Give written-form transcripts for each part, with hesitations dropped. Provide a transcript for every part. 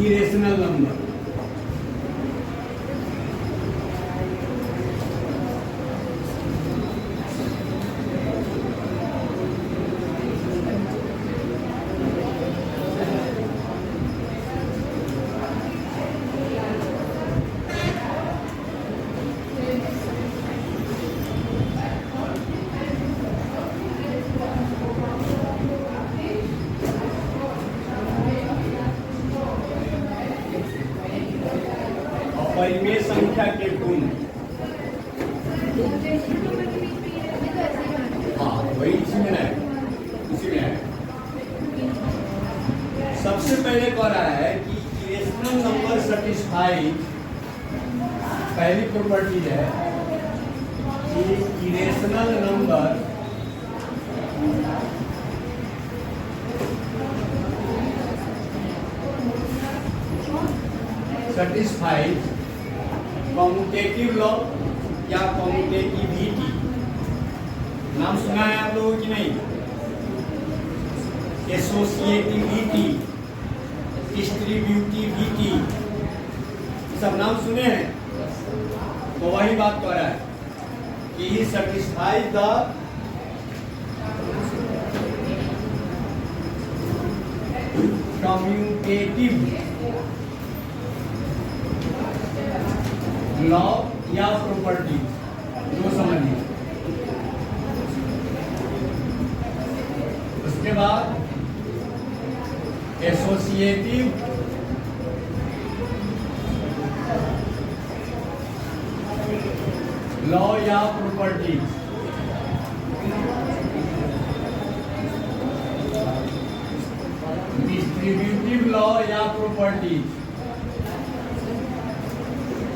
Irrational number. परिमेय संख्या के गुण, हाँ वही इसी में है, इसी में है। सबसे पहले कह रहा है कि इरेशनल नंबर सेटिस्फाइड, पहली प्रॉपर्टी है कि irrational number satisfied commutative law या कम्यूटेटिविटी। नाम सुना है आप लोगों की नहीं? एसोसिएटिविटी, डिस्ट्रीब्यूटिविटी, सब नाम सुने हैं। तो वही बात कर रहा है कि ही सेटिस्फाइज द कम्यूटेटिव लॉ या प्रॉपर्टी, जो समझिए। उसके बाद एसोसिएटिव लॉ या प्रॉपर्टी, डिस्ट्रीब्यूटिव लॉ या प्रॉपर्टी।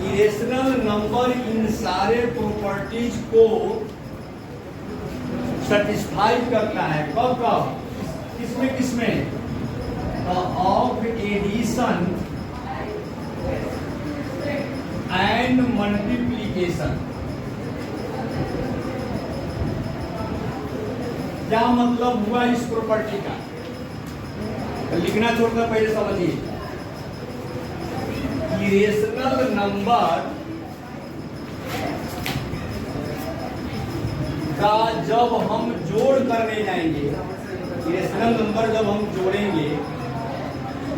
इरेशनल नंबर इन सारे प्रॉपर्टीज को सेटिस्फाई करता है। कब कब? किसमें किसमें? Of addition and multiplication. क्या मतलब हुआ इस प्रॉपर्टी का? लिखना छोड़कर पहले समझिए। इरेशनल नंबर का जब हम जोड़ करने जाएंगे, इरेशनल नंबर जब हम जोड़ेंगे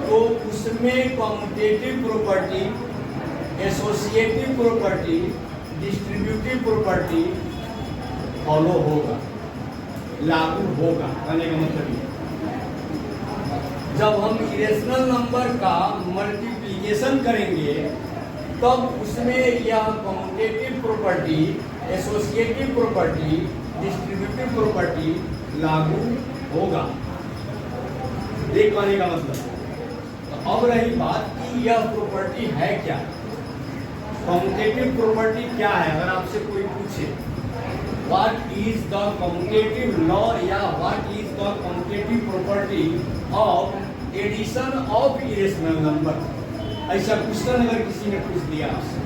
तो उसमें commutative property, associative property, distributive property follow होगा, लागू होगा। कहने का मतलब ये, जब हम इरेशनल नंबर का मल्टीप्लिकेशन करेंगे तब उसमें यह commutative property, associative property, distributive property लागू होगा। देख पाने का मतलब। तो अब रही बात कि यह प्रॉपर्टी है क्या, कम्यूटेटिव प्रॉपर्टी क्या है। अगर आपसे कोई पूछे what is the commutative law या what is the commutative property of addition of irrational number, ऐसा क्वेश्चन अगर किसी ने पूछ दिया आपसे,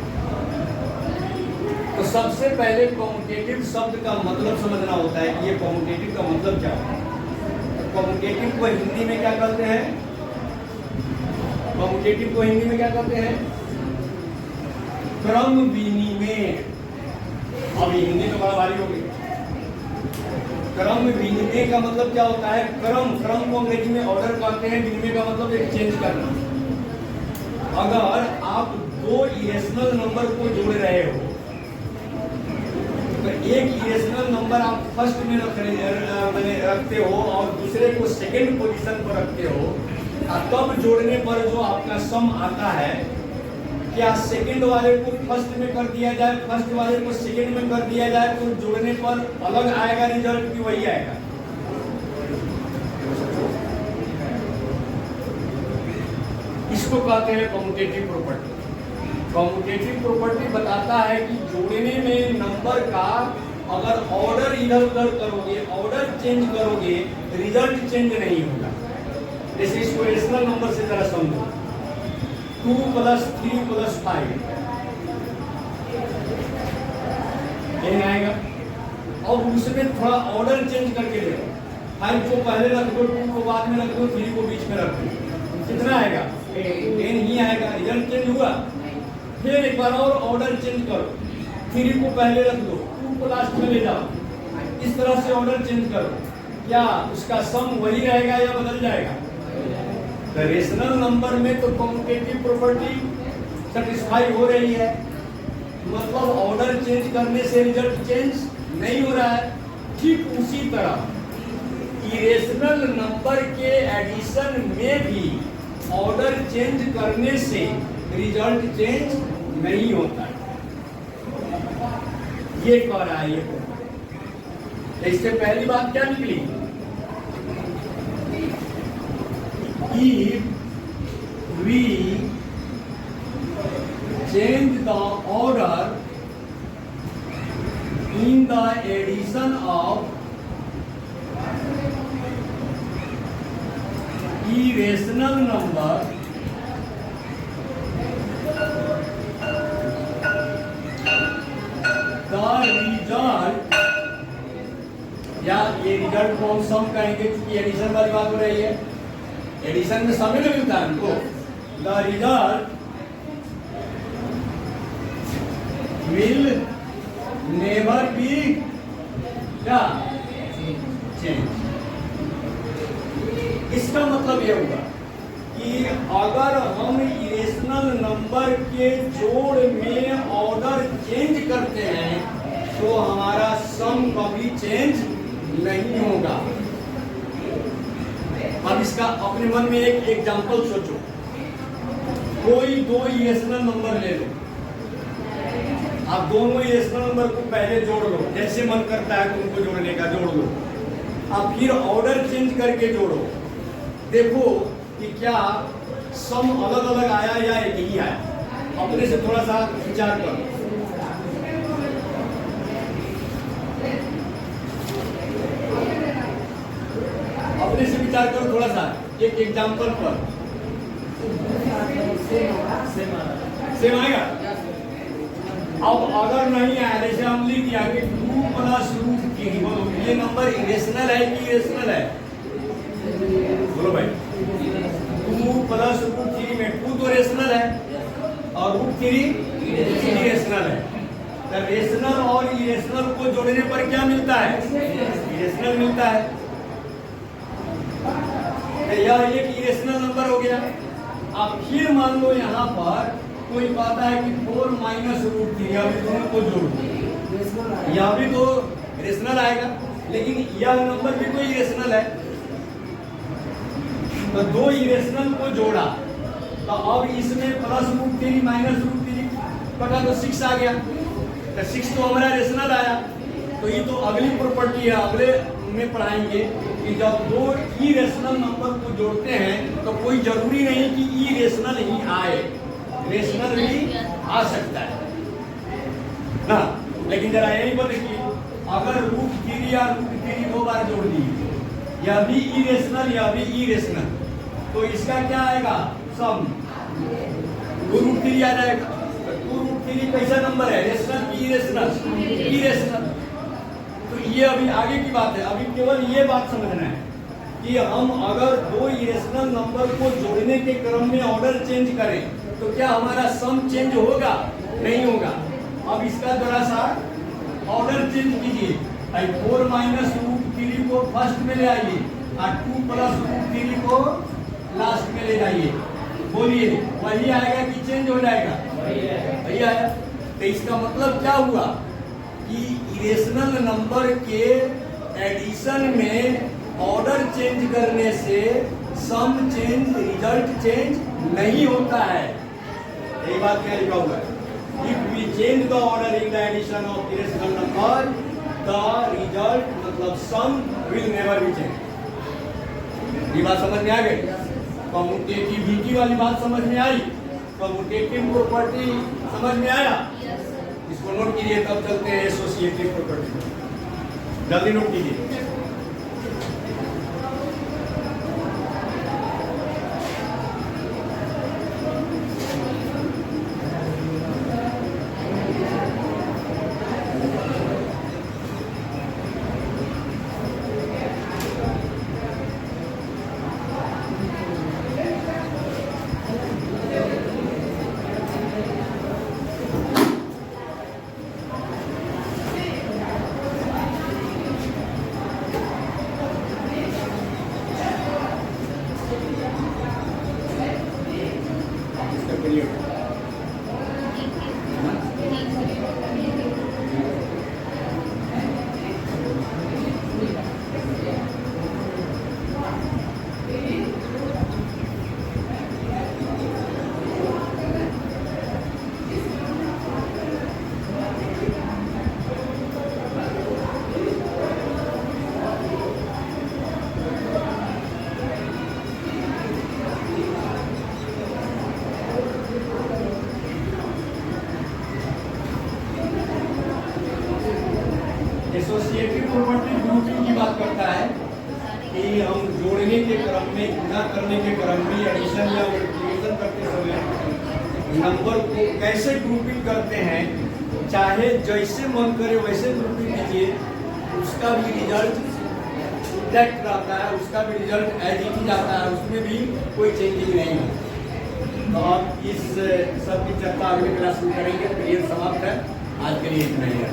तो सबसे पहले कम्यूटेटिव शब्द का मतलब समझना होता है कि ये कम्यूटेटिव का मतलब क्या है। कम्यूटेटिव को हिंदी में क्या कहते हैं? कम्यूटेटिव को हिंदी में क्या कहते हैं? क्रम विनिमय। अब हिंदी तो बड़ा भारी हो गई। क्रम विनिमय का मतलब क्या होता है? क्रम को अंग्रेजी में ऑर्डर कहते हैं, विनिमय का मतलब एक्सचेंज करना। अगर आप दो इरेशनल नंबर को जोड़ रहे हो तो एक इरेशनल नंबर आप फर्स्ट में रखते हो और दूसरे को सेकंड पोजीशन पर रखते हो, और तब जोड़ने पर जो आपका सम आता है, क्या सेकंड वाले को फर्स्ट में कर दिया जाए, फर्स्ट वाले को सेकंड में कर दिया जाए तो जोड़ने पर अलग आएगा रिजल्ट कि वही आएगा? इसको कहते हैं कम्यूटेटिव प्रॉपर्टी। कम्यूटेटिव प्रॉपर्टी बताता है कि जोड़ने में नंबर का अगर ऑर्डर इधर उधर करोगे, ऑर्डर चेंज करोगे, रिजल्ट चेंज नहीं होगा। जैसे इसको रेशनल नंबर से जरा समझो, 2 + 3 + 5 यही आएगा। और उसमें थोड़ा ऑर्डर चेंज करके देखो, 5 को पहले रख दो, 2 को बाद में रख दो, 3 को बीच में रख दो, कितना आएगा? 10 ही आएगा, रिजल्ट चेंज हुआ। फिर एक बार और ऑर्डर चेंज करो, 3 को पहले रख दो, 2 को लास्ट में ले जाओ, इस तरह से ऑर्डर चेंज करो, क्या उसका सम वही रहेगा या बदल जाएगा? तो रेशनल नंबर में तो कम्यूटेटिव प्रॉपर्टी सेटिस्फाई हो रही है, मतलब ऑर्डर चेंज करने से रिजल्ट चेंज नहीं हो रहा है। ठीक उसी तरह इरेशनल नंबर के एडिशन में भी ऑर्डर चेंज करने से रिजल्ट चेंज नहीं होता है, ये कह रहा है ये। तो इससे पहली बात क्या निकली? If we change the order in the addition of irrational number, the result, या ये रिजल्ट को हम सम कहेंगे क्योंकि एडिशन वाली बात हो रही है, एडिशन में समय नहीं मिलता है हमको। The result will never B क्या चेंज। इसका मतलब यह होगा कि अगर हम इरेशनल नंबर के जोड़ में ऑर्डर चेंज करते हैं तो हमारा सम कभी चेंज नहीं होगा। अब इसका अपने मन में एक एग्जांपल सोचो, कोई 2 इरेशनल नंबर ले लो, आप दोनों इरेशनल नंबर को पहले जोड़ लो, जैसे मन करता है तुमको जोड़ने का जोड़ लो, आप फिर ऑर्डर चेंज करके जोड़ो, देखो कि क्या सम अलग अलग आया या एक ही आया। अपने से थोड़ा सा विचार करो, अपने से विचार करो थोड़ा सा, एक एग्जांपल पर। सेम आएगा? अब अगर नहीं आया, जैसे हम लिख दिया कि 2 प्लस रूट 3, बोलो ये नंबर इरेशनल है कि इरेशनल है? बोलो भाई, 2 प्लस रूट 3 में 2 तो रेशनल है और रूट 3 इरेशनल है। तो रेशनल और इरेशनल को जोड़ने पर क्या मिलता है? इरेशनल मिलता है। यह एक इरेशनल नंबर हो गया। अब फिर मान लो यहाँ पर कोई कहता है कि 4 माइनस रूट 3, अभी दोनों को जोड़ दो, यह भी तो रेशनल आएगा, लेकिन यह नंबर भी कोई इरेशनल है। तो 2 इरेशनल को जोड़ा, तो अब इसमें प्लस रूट 3 माइनस रूट 3 कटा तो 6 आ गया, तो 6 तो हमारा रेशनल आया। तो ये तो अगली प्रॉपर्टी है, अगले में पढ़ाएंगे कि जब 2 इरेशनल नंबर को जोड़ते हैं तो कोई जरूरी नहीं कि इरेशनल ही आए, रेशनल भी आ सकता है ना। लेकिन जरा यही बताइए, अगर रूट 3 या रूट 3 2 बार जोड़ दिए, यह भी इरेशनल या भी इरेशनल, तो इसका क्या आएगा? सम 2 रूट 3 आ जाएगा। 2 रूट 3 कैसा नंबर है? रेशनल की इरेशनल? इरेशनल। तो ये अभी आगे की बात है, अभी केवल ये बात समझना है कि हम अगर 2 इरेशनल नंबर को जोड़ने के क्रम में ऑर्डर चेंज करें तो क्या हमारा सम चेंज होगा? नहीं होगा। अब इसका जरा सा ऑर्डर चेंज कीजिए, 4 माइनस रूट 3 को फर्स्ट में ले आइए और 2 प्लस रूट 3 को लास्ट में ले जाइए। बोलिए वही आएगा कि चेंज हो जाएगा? वही आएगा। तो इसका मतलब क्या हुआ कि इरेशनल नंबर के एडिशन में ऑर्डर चेंज करने से सम चेंज, रिजल्ट चेंज नहीं होता है। यही बात क्या लिखा हुआ है? If we change the order in the addition of irrational number, the result मतलब sum will never be change. ये बात समझ में आ गई? कम्यूटेटिविटी वाली बात समझ में आई? कम्यूटेटिव प्रॉपर्टी समझ में आया? इसको नोट कीजिए, तब चलते हैं एसोसिएटिव प्रॉपर्टी। जल्दी नोट कीजिए। कि हम जोड़ने के क्रम में, गुणा करने के क्रम में, एडिशन या मल्टीप्लिकेशन करते समय नंबर को कैसे ग्रुपिंग करते हैं, चाहे जैसे मन करे वैसे ग्रुपिंग कीजिए, उसका भी रिजल्ट एग्जैक्ट रहता है, उसका भी रिजल्ट एज इट इज आता है, उसमें भी कोई चेंजिंग नहीं है। तो आप इस सब की चर्चा अगले क्लास में करेंगे। पीरियड समाप्त है, आज के लिए इतना ही है।